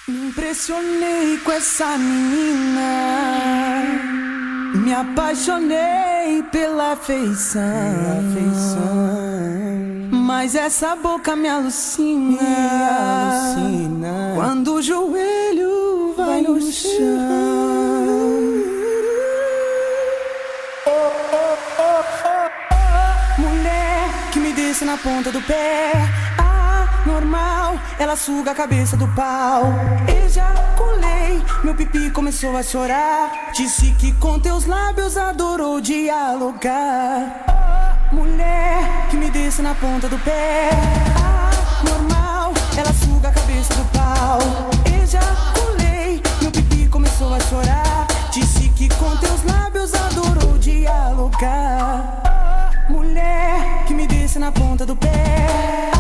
Me impressionei com essa menina, me apaixonei pela feição, mas essa boca me alucina, quando o joelho vai no chão. Mulher que me desce na ponta do pé, normal, ela suga a cabeça do pau. Ejaculei, meu pipi começou a chorar. Disse que com teus lábios adorou dialogar. Mulher que me desce na ponta do pé, normal, ela suga a cabeça do pau. Ejaculei, meu pipi começou a chorar. Disse que com teus lábios adorou dialogar. Mulher que me desce na ponta do pé,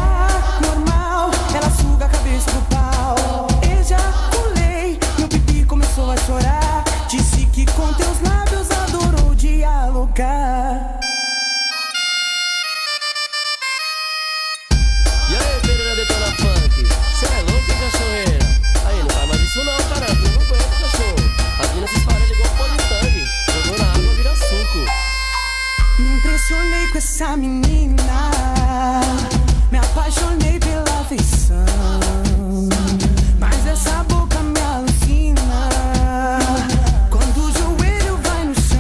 normal, ela suga a cabeça do pau. Ejaculei, meu pipi começou a chorar. Disse que com teus lábios adorou dialogar. E aí, Pereira Detona Funk, cê é louco, cachorreira? Aí, não faz mais isso não, cara, eu não aguento, cachorro. As minas se esfarelham igual pó de tangue, jogou na água, vira suco. Me impressionei com essa menina, me apaixonei pela feição, mas essa boca me alucina, quando o joelho vai no chão.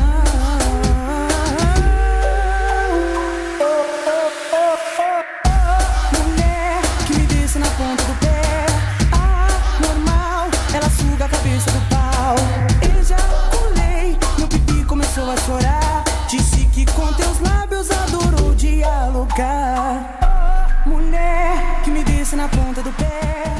Mulher que me desce na ponta do pé, normal, ela suga a cabeça do pau. Ejaculei, meu pipi começou a chorar. Disse que com teus lábios adorou dialogar. Mulher que me desce na ponta do pé.